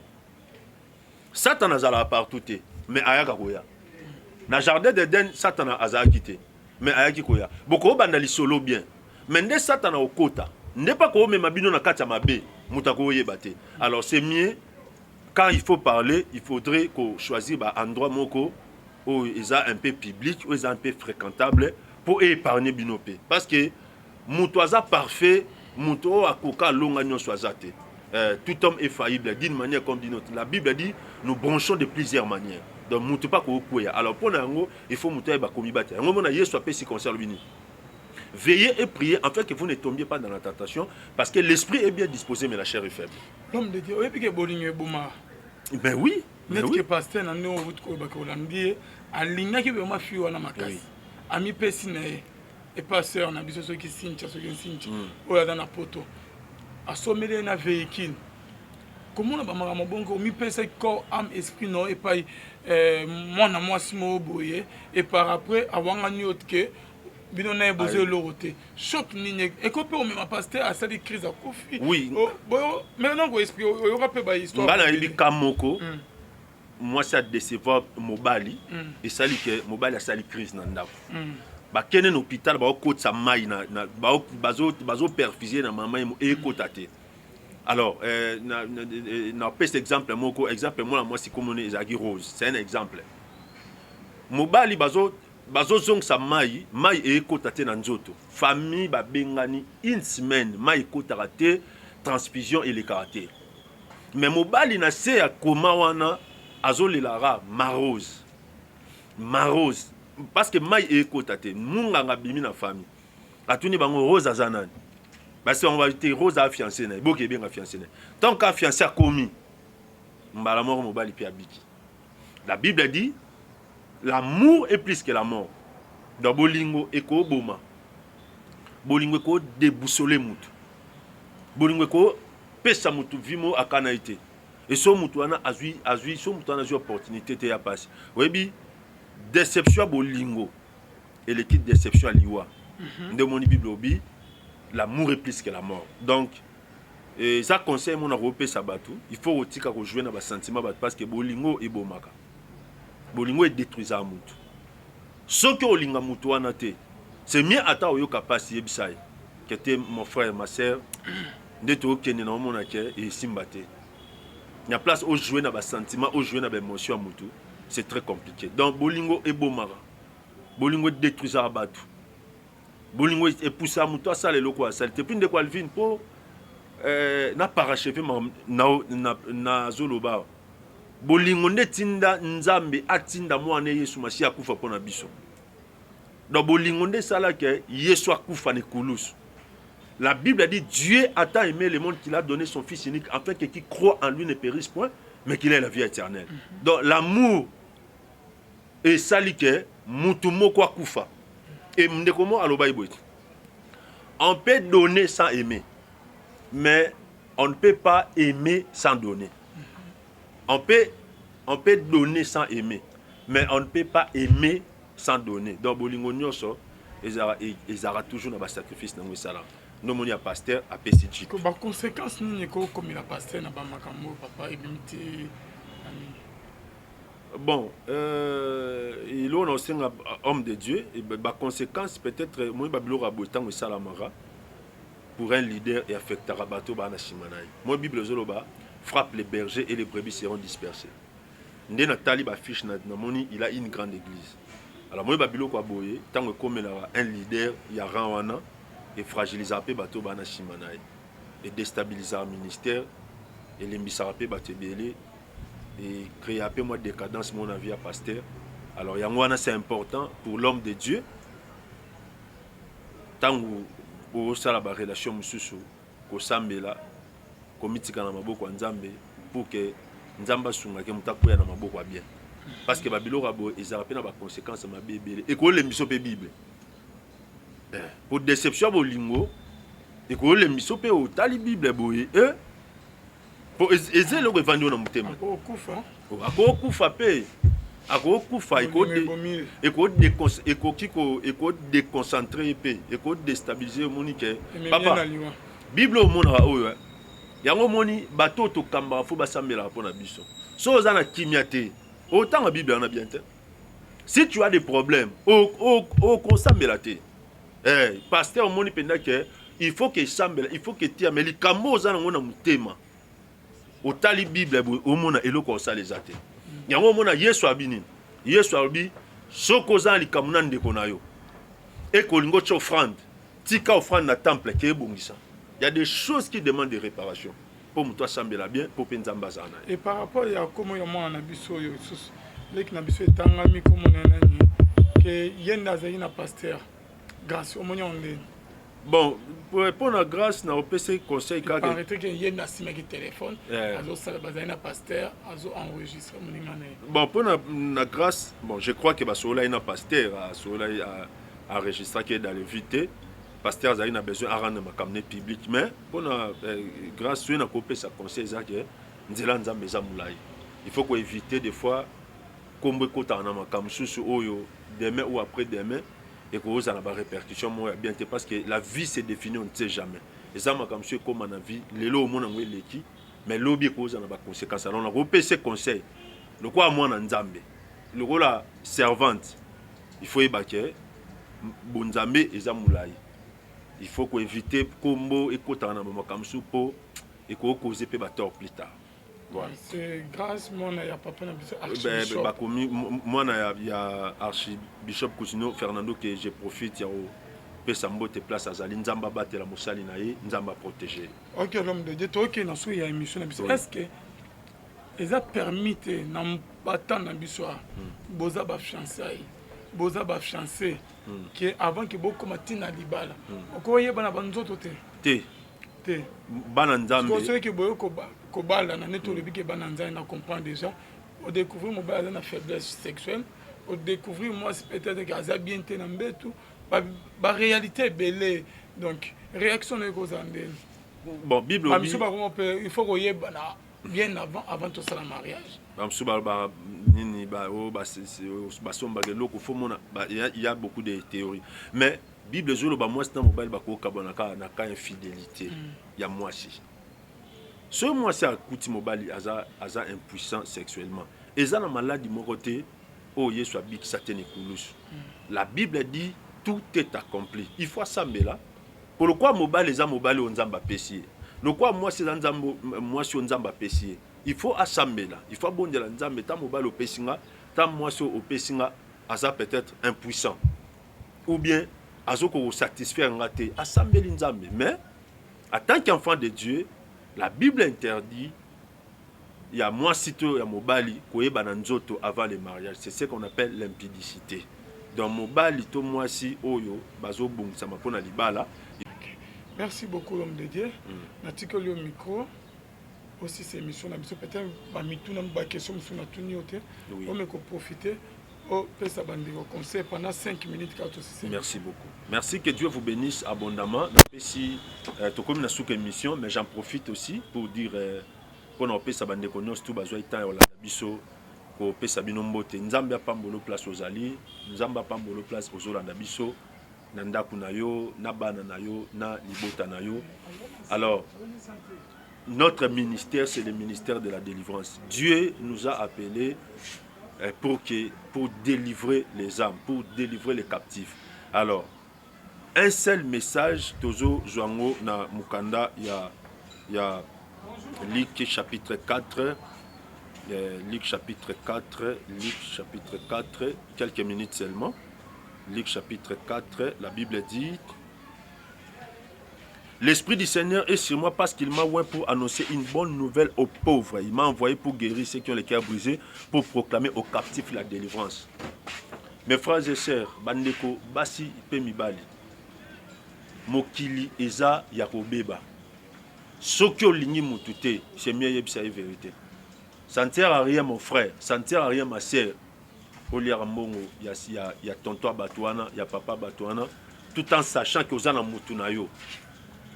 Satan azala partout mais ayaka koya. Na jardin d'Éden Satan azala quitté mais ayaki koya. Boko banda li solo bien. Mais nde Satan okota. N'est pas ko même bino na kati mabe mutako yebate. Alors c'est mieux quand il faut parler, il faudrait qu'on choisisse un endroit moko où ils sont un peu public, où ils sont un peu fréquentable pour épargner binopé. Parce que mutoaza parfait, muto akoka longa nyon soazate. Tout homme est faillible d'une manière comme d'une autre. La Bible dit nous branchons de plusieurs manières. Donc muto pas ko kuya. Alors pour nango, il faut muto ba komi bate. Ngo mona yeso pe si conserve bini. Veillez et priez afin que vous ne tombiez pas dans la tentation parce que l'esprit est bien disposé mais la chair est faible. L'homme de Dieu, oui, bolingo boma. Ben oui. Net que pasteur na no ko ba ko landie alinga ki be ma fi wana makasi. Ami pesi na et pasteur na biso so ki sincha so ki sincha. Oya dans na poto. Asomele na véhicule. Comment on va me bongo mi pesi corps âme esprit non et pas moi na moi simo boye et par après avant ni autre que bino na besoin l'oroté choc ni et ko pe o me pasteur a cette crise à kofi. Oui. Maintenant ko esprit o yo rappelle ba histoire. Ngana ili kamoko. Moi ça décevoir mobali et ça li que mobali a sali crise na ndako. Ba kenen hôpital ba ko tsa mai na bazo perfuser na maman e ko tate. Alors na peste exemple moko exemple moi si comme ezaki rose c'est un exemple. Mobali bazo zong sa mai e ko tate na nzoto. Famille ba bengani une semaine mai ko tate transfusion et le caractère. Mais mobali na se ya koma wana azolelara marose parce que mai ekotate munganga bimi na famille atuni bango rose azanani parce qu'on va te rose a fiancé na boke bien fiancé na tant qu'a fiancé a commis mbala mort mobali pi abiki. La Bible dit l'amour est plus que la mort. Dans bolingo eko boma bolingo ko déboussoler mutu bolingo ko pesa mutu vimo akanaite. Et ce mutuana azui so mutuana azui opportunité te ya passe. Webi déception bolingo et l'équipe déception liwa. De mon Bible obi l'amour est plus que la mort. Donc ça conseille mon européen sabatu, il faut otika ko jouer na ba sentiment parce que bolingo e bomaka. Bolingo est détruisant mutu. Ce que olinga mutuana te, c'est mieux ata oyo kapasi yebisai. Que était mon frère ma sœur ndeto okene na mona ke et simbate. Il y a place où jouer dans les sentiments, où jouer dans les émotions, c'est très compliqué. Donc, bolingo est bomara. Bolingo est détruisant à battre. Bolingo est poussé à mouton, ça les locaux à saleté. Puis, de quoi le vin pour n'a parachevé na zoloba. Bolingo ne tinda nzambe atinda mo ane yesu masi akufa pona biso. Donc, bolingo ne sala ke yesu akufa ne kulus. La Bible dit Dieu a tant aimé le monde qu'il a donné son Fils unique afin que qui croit en lui ne périsse point, mais qu'il ait la vie éternelle. Donc l'amour est salike mutumo kwa kufa. Et mndekomo alobaïboit. On peut donner sans aimer, mais on ne peut pas aimer sans donner. On peut donner sans aimer, mais on ne peut pas aimer sans donner. Donc bolingo nyoso ezara toujours dans le sacrifice dans le salam. Nous sommes pasteur à PCG. Les conséquences, nous sommes comme il a pasteur dans le papa et bon, il est aussi un homme de Dieu. Et les conséquences, peut-être, moi, je pour un leader et affecter à bateau bana Shimanai. Moi, Bible Zoloba frappe les bergers et les brebis seront dispersés. Ndé Nathalie affiche na moni, il a une grande église. Alors moi, Babilo kwa boye, tant que comme un leader, il y a Rawana. Et fragiliser peu bateau bana Shimanai et déstabiliser le ministère et les misarapé bateau belé et créer un peu moins de décadence mon avis à pasteur. Alors yangwana c'est important pour l'homme de Dieu tant que ça la relation mususu ko sambela ko mitika na maboko nzambe pour que nzamba sunga ke mutakuya na maboko bien. parce que babiloko boye ezala pe na ba conséquences mabe ebele ekolembiso pe Bible pour déception bolingo ekolembiso pe otali Bible boye pour ezelo ko evandi na mutema akokufa pe akokufa déconcentrer pe déstabiliser monique papa Bible au mona oyo yango moni bato to kamba fo basambela pona biso so ozana kimiate autant la Bible en a bien. Si tu as des problèmes, au consambela te. Pasteur moni penda que il faut que sambela, il faut que tu ameli les kamo za ngona mutema. Au tali Bible au mona eloko sa les ate. Yango mona Yesu abini. Yesu abi soko za li kamuna ndeko na yo. Et kolingo cho offrande. Tika offrande na temple ke bongisa. Il y a des choses qui demandent des réparations. Pour moi, sambela bien, pour Penzamba Zana. Et par rapport à comment il y a un abisso, les qui n'abisso est un ami comme on a que yenda zaina pasteur grâce au moyen de bon pour répondre à grâce na OPC conseil il paraît que yenda si mec téléphone azo sala bazaina pasteur azo enregistrer mon ngane bon pour na grâce bon je crois que basola ina pasteur sola a enregistré que dans le vite pasteur Zahina a besoin de rendre ma caméra publique, mais pour grâce à une sa conseil, il faut qu'on évite des fois comme on a ma caméra demain ou après demain et qu'on a des répercussions bien parce que la vie se définit on ne sait jamais. Et ça ma caméra comme on a vie les lots mon envoyé l'équipe mais l'objet cause en a des conséquences. Alors on a repéré ces conseils. Le quoi moi en Nzambe, le rôle la servante, il faut évacuer bonzambe et zamoulaï. Il faut qu'on évite combo et qu'on t'en a comme soupo et qu'on cause peu tort plus tard. Voilà. C'est grâce moi il y a papa moi il y a archibishop Cousino Fernando que je profite il y a pe sambo te place à Zali Nzamba battre la mosali nae Nzamba protéger. OK l'homme de Dieu toi qui na sou ya émission est-ce que ils a permis na battant na biso boza ba fiançailles boza ba fiancé que avant que beaucoup matina libala okoye bana banzoto te bana nzambe parce que boyo ko bala na neto lebi que bana nzambe na comprend déjà au découvrir mon bala na faiblesse sexuelle au découvrir moi peut-être que ça bien té na mbetu ba réalité belé donc réaction ne cause andel bon Bible il faut koye bana bien avant tout ça le mariage. Il y a beaucoup de théories. Mais Bible moi c'est mobile na infidélité. Il y a moi aussi. Ce moi c'est kuti mobile aza impuissant sexuellement. Et ça na maladie mon côté oh Yesu abik satan kulus. La Bible dit tout est accompli. Il faut s'ambela. Pourquoi mobile les mobile on zamba pesier. Le quoi moi c'est nzambo moi sur nzamba pesier. Il faut assembler là. Il faut abonder la nzamba ta mobile au pesinga, ta moi sur au pesinga asa peut-être impuissant. Ou bien azoko satisfaire ngate assembler nzamba. Mais en tant qu'enfant de Dieu, la Bible interdit il y a moi sito ya mobali koyeba na nzoto avant le mariage. C'est ce qu'on appelle l'impudicité. Dans mobali to moi si oyo bazo bongisa mapona libala. Merci beaucoup l'homme de Dieu. Natiko le micro. Aussi ces émissions peut-être ba mituna ba question sur na tuni ote. On me profiter. Oh pesa bandi au conseil pendant 5 minutes Merci beaucoup. Merci que Dieu vous bénisse abondamment. Si to comme na sous émission mais j'en profite aussi pour dire pour na pesa bandi ko nyos tout bazwa ita ola biso ko pesa binombote nzambe apambolo place ozali nzamba apambolo place ozolanda biso. Nandaku na yo, na bana na yo, na libota na yo. Alors, notre ministère, c'est le ministère de la délivrance. Dieu nous a appelés pour délivrer les âmes, pour délivrer les captifs. Alors, un seul message, Tozo Joango na Mukanda, il y a Luc chapitre 4, Luc chapitre 4, Luc chapitre 4, quelques minutes seulement. Luc chapitre 4, la Bible dit l'Esprit du Seigneur est sur moi parce qu'il m'a envoyé pour annoncer une bonne nouvelle aux pauvres. Il m'a envoyé pour guérir ceux qui ont les cœurs brisés, pour proclamer aux captifs la délivrance. Mes frères et sœurs, Bandeko, Basi, Pemibali, Mokili, Eza, Yakobeba. Sokyo Lini Mutute, c'est mieux, c'est la vérité. Ça ne sert à rien, mon frère. Ça ne sert à rien, ma sœur. Il y a tonton Batouana, il y a papa Batouana, tout en sachant que vous avez un moutunayo.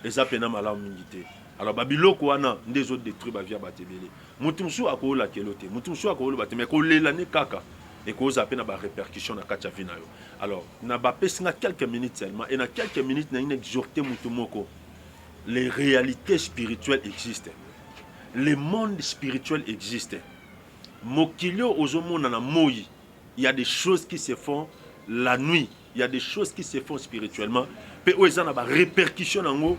Et ça peut mal mingité. Alors, Babiloko wana, des autres détruits via Batebele. Moutumsou a kola kelote. Moutumsou a kola bateme. Ko lelane kaka. Et que vous avez une répercussion dans le vinayo. Alors, n'a pas quelques minutes seulement. Et dans quelques minutes, nous avons exhorté Moutumoko. Les réalités spirituelles existent. Le monde spirituel existe. Mokilio ozomo nana moyi. Il y a des choses qui se font la nuit. Il y a des choses qui se font spirituellement. Puis ils ont des répercussions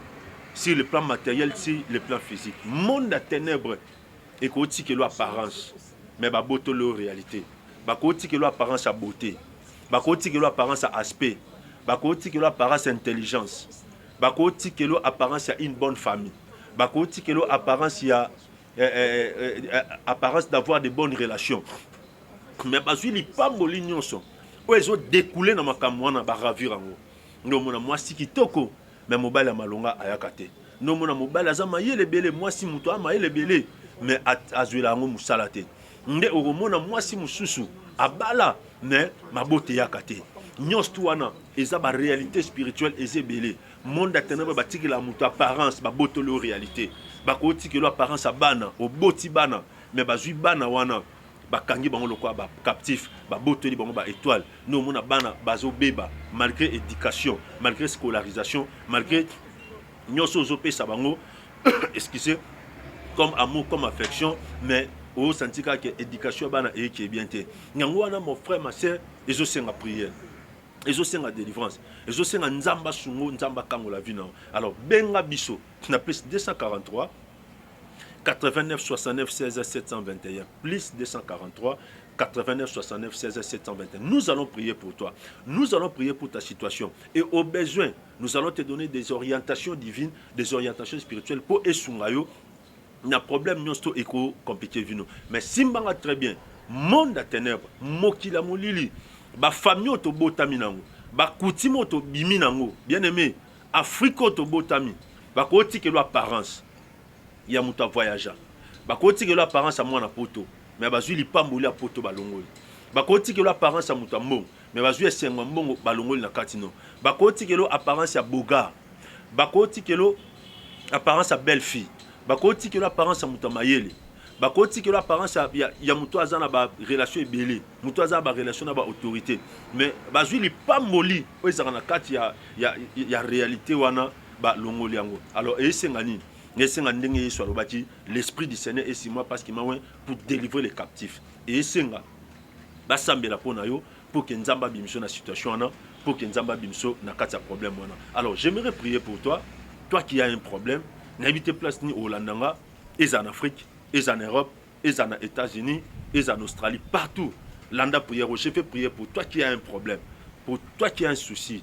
sur le plan matériel, sur le plan physique. Monde à ténèbres et qu'au-dessus que l'apparence, mais bah beauté la réalité. Bah qu'au-dessus que l'apparence à beauté. Bah qu'au-dessus que l'apparence à aspect. Bah qu'au-dessus que l'apparence à intelligence. Bah qu'au-dessus que l'apparence à une bonne famille. Bah qu'au-dessus que l'apparence à apparence d'avoir de bonnes relations. Mais parce qu'il n'y a pas de l'union. Ils ont découlé dans ma camoine, ils ont ravi. Moi, si qui toko, mais mobile à malonga à yakate. Non, mon mobile à zamaye les belés, moi si mouto amaye les belés, mais à zuelango moussalate. Nde oromona moi si moussousou, à bala, mais ma beauté yakate. Nyos touana, et ça, la réalité spirituelle, et c'est belé. Monde à ténèbres, bâti que la mouto apparence, ma beauté, la réalité. Bakoti que l'apparence à bana, au boti bana, mais bazui bana wana. Bakangi bango lokwa ba captif ba boteli bango ba étoile nous mona bana bazo beba malgré éducation malgré scolarisation malgré nyoso zopesa bango excusez comme amour comme affection mais au sentika que éducation bana et qui est bien té nyango wana mon frère ma sœur ezo senga prière ezo senga délivrance ezo senga nzamba sungo nzamba kango la vie non alors benga biso na plus 243 89 69 16 721 plus 243 89 69 16 721. Nous allons prier pour toi. Nous allons prier pour ta situation. Et au besoin, nous allons te donner des orientations divines, des orientations spirituelles pour Esungayo. Il y a un problème, nous sommes éco compliqué. Mais Simbanga très bien. Monde à ténèbres, Mokila Molili, ba famille to botami nango, ba kutimo to bimi nango. Bien aimé, Afrique to botami, ba koti que l'apparence. Il y a un voyageur. Bakoti que l'apparence à moi na poto, mais bazui li pas mouli à poto balongoli. Bakoti que l'apparence à mutambo, mais bazui est sengo mbongo balongoli na katino. Bakoti que l'apparence à boga. Bakoti que l'apparence à belle fille. Bakoti que l'apparence à mutamayele. Bakoti que l'apparence à ya muto azana ba relation ebele, muto azana ba relation na ba autorité. Mais bazui li pas moli, o ezaka na kati ya réalité wana ba longoli yango. Alors esengani l'esprit du Seigneur est sur moi parce qu'il m'a oint pour délivrer les captifs. Et senga basambela pona yo pour que nzamba bimso na situation na pour que nzamba bimso na kati problème wana. Alors j'aimerais prier pour toi, toi qui as un problème, n'habite place ni au Landanga, et en Afrique, et en Europe, et en États-Unis, et en Australie, partout. Landa prière, je fais prier pour toi qui as un problème, pour toi qui as un souci,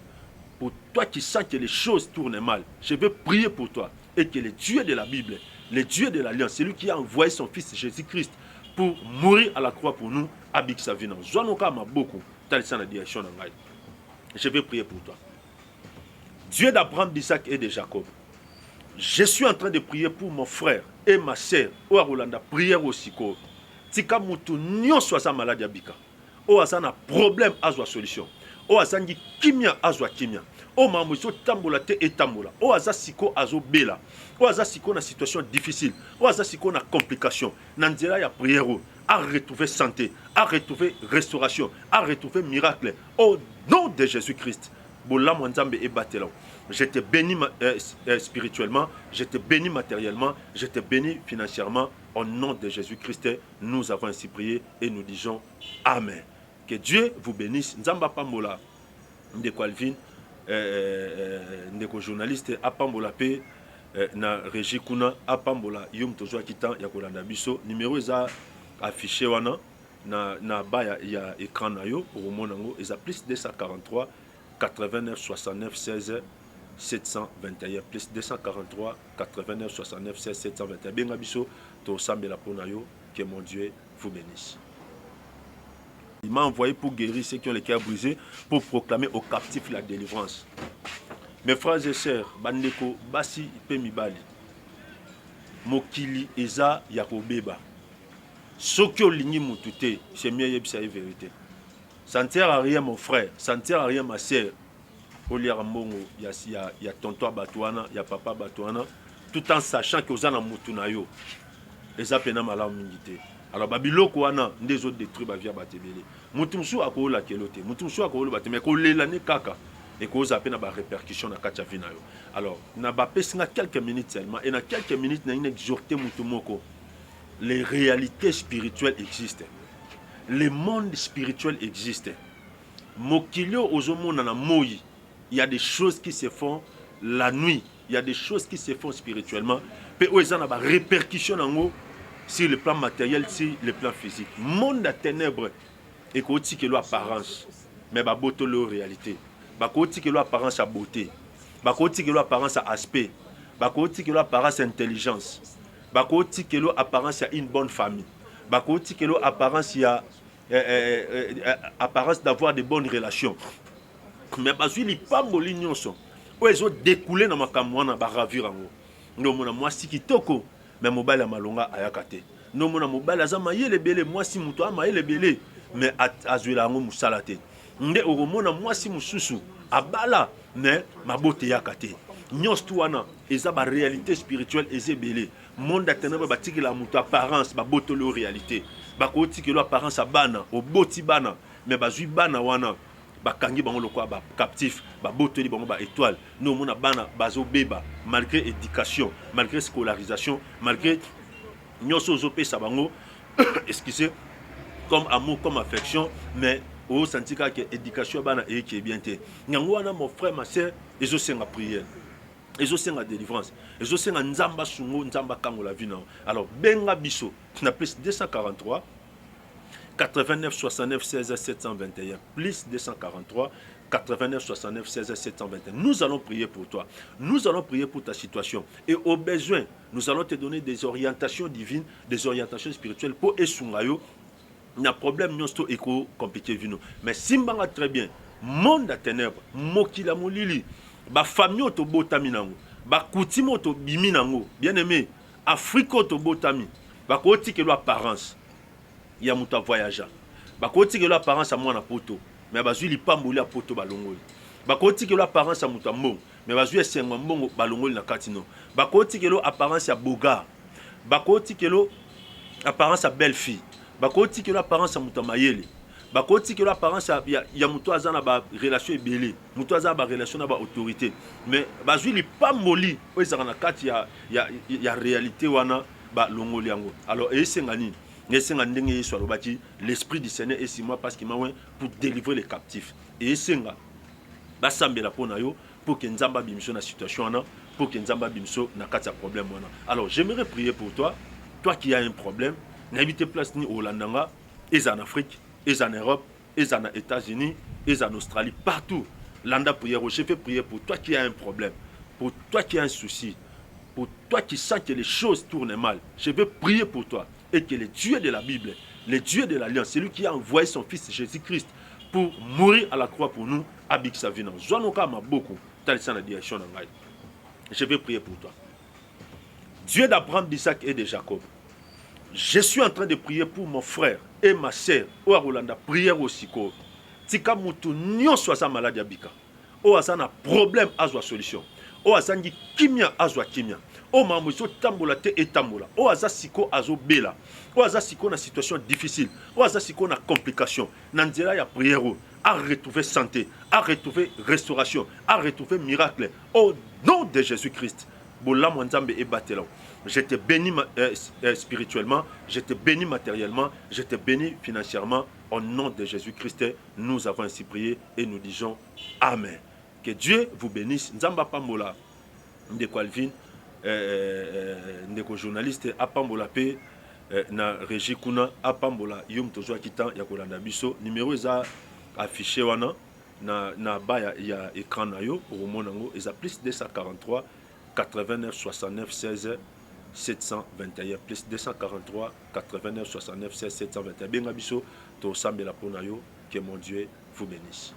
pour toi qui sens que les choses tournent mal. Je vais prier pour toi. Et que le Dieu de la Bible, le Dieu de l'Alliance, c'est lui qui a envoyé son fils Jésus-Christ pour mourir à la croix pour nous, habite sa vie. Je vais prier pour toi. Dieu d'Abraham, d'Isaac et de Jacob, je suis en train de prier pour mon frère et ma sœur. O Rolanda, prière aussi. Tika mutu nyon soit maladie abika. O asana problème azwa solution. O asangi kimia azwa kimia. O mamuso tambola te etambola. O aza siko azo bela. O aza siko na situation difficile. O aza siko na complication. Nanzela ya prière à retrouver santé, à retrouver restauration, à retrouver miracle. Au nom de Jésus-Christ. Bola mwanzambe e batela. Je te bénis spirituellement, je te bénis matériellement, je te bénis financièrement. Au nom de Jésus-Christ, nous avons ainsi prié et nous disons Amen. Que Dieu vous bénisse. Nzamba Pambola, Ndeko Alvin, Ndeko journaliste, Apambola P, na Régie Kuna, Apambola, Yom Tozo Akitan, Yakolanda Biso, numéro est affiché wana, na baya ya écran na yo, au monango, et plus 243 89 69 16 721 plus 243 89 69 16 721. Benga biso to sambela pona yo, que mon Dieu vous bénisse. Il m'a envoyé pour guérir ceux qui ont les cœurs brisés, pour proclamer aux captifs la délivrance. Mes frères et sœurs, bandeko basi pe mibali. Mokili eza yakobeba. Soki olingi mututé, c'est mieux yebisa la vérité. Ça ne sert à rien mon frère, ça ne sert à rien ma sœur. Oliara mbongo, il y a tonton Batouana, il y a papa Batouana, tout en sachant que vous avez un yo. Les appels n'ont mingité. Alors babiloko wana des autres détruits ba via batebele. Mutumsu akola kelote, mutumsu akola bateme ko lelane kaka et ko zape na ba répercussion na kacha vina yo. Alors na ba pesinga quelques minutes seulement et na quelques minutes na une exhorter mutumoko. Les réalités spirituelles existent. Le monde spirituel existe. Mokilio ozomona na moyi. Il y a des choses qui se font la nuit. Il y a des choses qui se font spirituellement. Puis où ils ont des répercussions en haut sur le plan matériel, sur le plan physique. Monde à ténèbres et qu'on dit que l'apparence, mais bah beauté la réalité. Bah qu'on dit que l'apparence à beauté. Bah qu'on dit que l'apparence à aspect. Bah qu'on dit que l'apparence à intelligence. Bah qu'on dit que l'apparence à une bonne famille. Bah qu'on dit que l'apparence à apparence d'avoir de bonnes relations. Mais parce qu'il n'y a pas de l'union. Ils ont découlé dans ma camoine, ba ravir en haut. Nous mon moi si kitoko, mais mobile à malonga ayakate. Nous mon mobile à zamaye le belé, moi si muto amaye le belé, mais azuela ngo musalate. Nde oromona moi si mususu abala, mais ma beauté yakate. Nyos tuana, eza ba réalité spirituelle eze belé. Monde à ténèbres ba tiki la muto apparence, ba botolo réalité. Ba ko tiki lo apparence a bana, au boti bana, mais ba zui bana wana. Bakangi bango lokwa ba captif ba boteli bango ba étoile nous mona bana bazo beba malgré éducation malgré scolarisation malgré nyoso zo pesa bango excusez comme amour comme affection mais au sentika que éducation bana et qui est bien té nyango wana mon frère ma sœur ezo senga prière ezo senga délivrance ezo senga nzamba sungo nzamba kango la vie non alors benga biso na plus 243 89 69 16 721 plus 243 89 69 16 721. Nous allons prier pour toi. Nous allons prier pour ta situation. Et au besoin, nous allons te donner des orientations divines, des orientations spirituelles pour Esungayo. Il y a un problème, nous sommes compliqué. Mais si on va très bien, monde à ténèbres, Mokila Molili, ba famille to botami nango, ba kutimo to bimi nango, bien aimé, Afrique to botami, ba koti ke lo apparence. Il y a un voyageur. Bakoti que l'apparence à moi na poto, mais bazui li pamboli à poto balongoli. Bakoti que l'apparence à mutambo, mais bazui sengo mbongo balongoli na katino. Bakoti que l'apparence à boga. Bakoti que l'apparence à belle fille. Bakoti que l'apparence à mutamayele. Bakoti que l'apparence à ya muto azana ba relation ebele. Muto azana ba relation na ba autorité. Mais bazui li pamboli, o ezana kati ya réalité wana ba longoli yango. Alors et sengani l'esprit du Seigneur est sur moi parce qu'il m'a pour délivrer les captifs. Et c'est pour que Nzamba bimso na situation pour que Nzamba bimso na kati problème. Alors j'aimerais prier pour toi, toi qui as un problème, n'habite place ni au Landanga, et en Afrique, et en Europe, et en États-Unis, et en Australie, partout. Landa prière, je fais prier pour toi qui as un problème, pour toi qui as un souci, pour toi qui sens que les choses tournent mal. Je veux prier pour toi. Et que le Dieu de la Bible, le Dieu de l'Alliance, c'est lui qui a envoyé son fils Jésus-Christ pour mourir à la croix pour nous, habite sa vie. Je vais prier pour toi. Dieu d'Abraham, d'Isaac et de Jacob, je suis en train de prier pour mon frère et ma sœur. O Arolanda, prière aussi. Tika mutu nyo soit malade abika. O asana problème azwa solution. O asangi kimia azwa kimia. O mamuso tambola te etambola. O azasiko azo bela. O azasiko na situation difficile. O azasiko na complication. Nanzela ya prière à retrouver santé, à retrouver restauration, à retrouver miracle. Au nom de Jésus-Christ. Bola mwanzambe e batela. Je te bénis spirituellement, je te bénis matériellement, je te bénis financièrement. Au nom de Jésus-Christ, nous avons ainsi prié et nous disons Amen. Que Dieu vous bénisse. Nzamba Pambola, Ndeko Alvin, Ndeko journaliste, Apambola P, na Régie Kuna, Apambola, Yom Tozo Kitan, Yakolanda Biso, numéro est affiché wana, na bas ya écran na yo, au monango, ils a plus 243, 89, 69, 16, 721, plus 243, 89, 69, 16, 721. Benga Biso, to Sambela Ponayo, que mon Dieu vous bénisse.